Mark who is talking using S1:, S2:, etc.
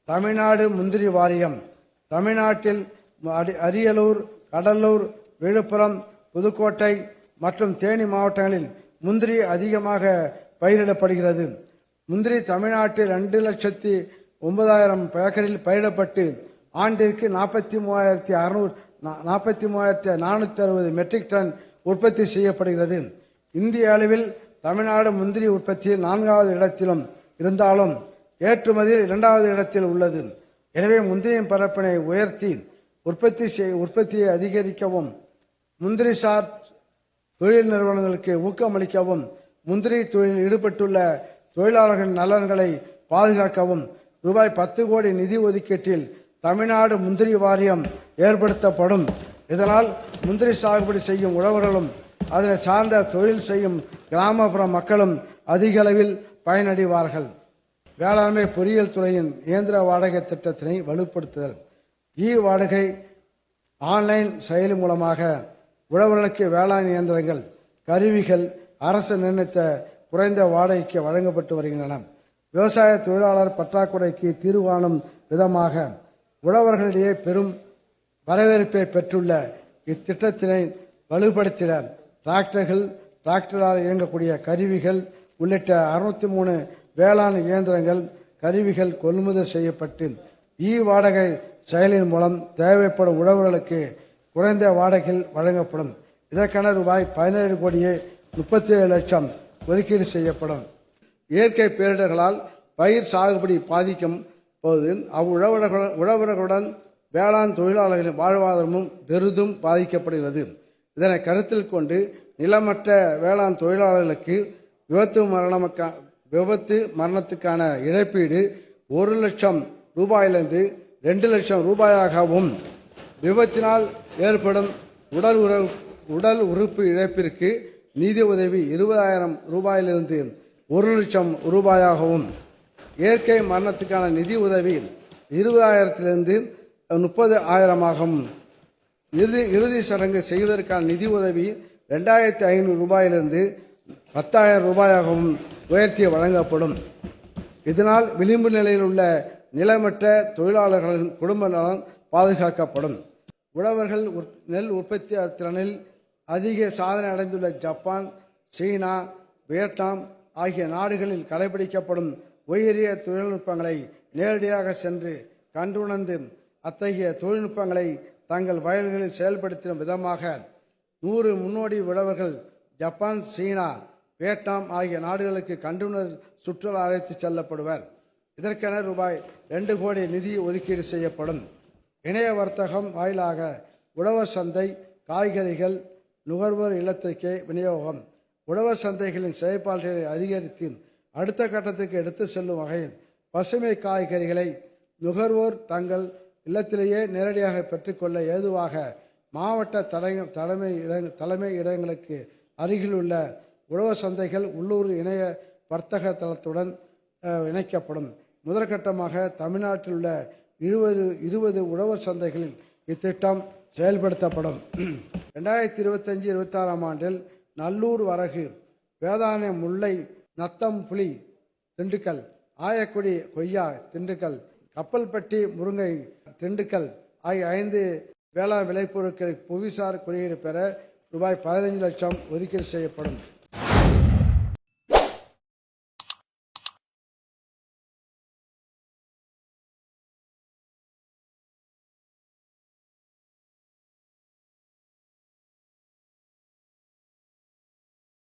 S1: தமிழ்நாடு முந்திரி வாரியம் தமிழ்நாட்டில் அரியலூர், கடலூர், விழுப்புரம், புதுக்கோட்டை மற்றும் தேனி மாவட்டங்களில் முந்திரி அதிகமாக பயிரிடப்படுகிறது. முந்திரி தமிழ்நாட்டில் 2,09,000 ஏக்கரில் பயிரிடப்பட்டு ஆண்டிற்கு 43,460 மெட்ரிக் டன் உற்பத்தி செய்யப்படுகிறது. இந்திய அளவில் தமிழ்நாடு முந்திரி உற்பத்தியில் 4வது இடத்திலும் இருந்தாலும் ஏற்றுமதியில் 2வது இடத்தில் உள்ளது. எனவே முந்திரியின் பரப்பினை உயர்த்தி உற்பத்தியை அதிகரிக்கவும், முந்திரி சார் தொழில் நிறுவனங்களுக்கு ஊக்கமளிக்கவும், முந்திரி தொழிலில் ஈடுபட்டுள்ள தொழிலாளர்களின் நலன்களை பாதுகாக்கவும் ரூபாய் 10 கோடி நிதி ஒதுக்கீட்டில் தமிழ்நாடு முந்திரி வாரியம் ஏற்படுத்தப்படும். இதனால் முந்திரி சாகுபடி செய்யும் உழவர்களும் அதனை சார்ந்த தொழில் செய்யும் கிராமப்புற மக்களும் அதிக அளவில் பயனடைவார்கள். வேளாண்மை பொறியியல் துறையின் இயந்திர வாடகை திட்டத்தினை வலுப்படுத்துதல். வாடகை ஆன்லைன் செயலி மூலமாக உழவர்களுக்கு வேளாண் இயந்திரங்கள், கருவிகள் அரசு நிர்ணயித்த குறைந்த வாடகைக்கு வழங்கப்பட்டு வருகின்றன. விவசாய தொழிலாளர் பற்றாக்குறைக்கு தீர்வு காணும் விதமாக உழவர்களிடையே பெரும் வரவேற்பை பெற்றுள்ள இத்திட்டத்தினை வலுப்படுத்திட டிராக்டர்கள், டிராக்டரால் இயங்கக்கூடிய கருவிகள் உள்ளிட்ட 603 வேளாண் இயந்திரங்கள், கருவிகள் கொள்முதல் செய்யப்பட்டு வாடகை செயலின் மூலம் தேவைப்படும் உழவர்களுக்கு குறைந்த வாடகையில் வழங்கப்படும். இதற்கென ரூபாய் 17 கோடியே 37 லட்சம் ஒதுக்கீடு செய்யப்படும். இயற்கை பேரிடர்களால் பயிர் சாகுபடி பாதிக்கும் போது உழவர்களுடன் வேளாண் தொழிலாளர்களின் வாழ்வாதாரமும் பெரிதும் பாதிக்கப்படுகிறது. இதனை கருத்தில் கொண்டு நிலமற்ற வேளாண் தொழிலாளர்களுக்கு விபத்து மரணத்துக்கான இழப்பீடு 1 லட்சம் ரூபாயிலிருந்து 2 லட்சம் ரூபாயாகவும், விபத்தினால் ஏற்படும் உடல் உறுப்பு இழப்பிற்கு நிதி உதவி 20,000 ரூபாயிலிருந்து 1 லட்சம் ரூபாயாகவும், இயற்கை மரணத்துக்கான நிதி உதவி 20,000 30,000 இறுதி சடங்கு செய்வதற்கான நிதி உதவி 2,500 ரூபாயிலிருந்து 10,000 ரூபாயாகவும் உயர்த்தி வழங்கப்படும். இதனால் விளிம்பு நிலையில் உள்ள நிலமற்ற தொழிலாளர்களின் குடும்ப நலன் பாதுகாக்கப்படும். உழவர்கள் நெல் உற்பத்தி திறனில் அதிக சாதனை அடைந்துள்ள ஜப்பான், சீனா, வியட்நாம் ஆகிய நாடுகளில் கடைபிடிக்கப்படும் உயரிய தொழில்நுட்பங்களை நேரடியாக சென்று கண்டுணர்ந்து அத்தகைய தொழில்நுட்பங்களை தங்கள் வயல்களில் செயல்படுத்தும் விதமாக 100 முன்னோடி உழவர்கள் ஜப்பான், சீனா, வியட்நாம் ஆகிய நாடுகளுக்கு கண்டுணர் சுற்றுலா அழைத்து செல்லப்படுவர். இதற்கென ரூபாய் 2 கோடி நிதி ஒதுக்கீடு செய்யப்படும். இணைய வர்த்தகம் வாயிலாக உழவர் சந்தை, காய்கறிகள் நுகர்வோர் இல்லத்திற்கே விநியோகம், உழவர் சந்தைகளின் செயல்பாடுகளை அதிகரித்து அடுத்த கட்டத்துக்கு எடுத்து செல்லும் வகையில் பசுமை காய்கறிகளை நுகர்வோர் தங்கள் இல்லத்திலேயே நேரடியாக பெற்றுக்கொள்ள ஏதுவாக மாவட்ட தலைமை இடங்களுக்கு அருகில் உள்ள உழவர் சந்தைகள் உள்ளூர் இணைய வர்த்தக தளத்துடன் இணைக்கப்படும். முதற்கட்டமாக தமிழ்நாட்டில் உள்ள 20 உழவர் சந்தைகளில் இத்திட்டம் செயல்படுத்தப்படும். 2025-26 ஆண்டில் நல்லூர் வரகு, வேதாரண்யம் முல்லை, நத்தம் புலி திண்டுக்கல், ஆயக்குடி கொய்யா திண்டுக்கல், கப்பல்பட்டி முருங்கை திண்டுக்கல் ஆகிய 5 வேளாண் விளைபொருட்களை புவிசார் குறியீடு பெற ரூபாய் 15 லட்சம் ஒதுக்கீடு செய்யப்படும்.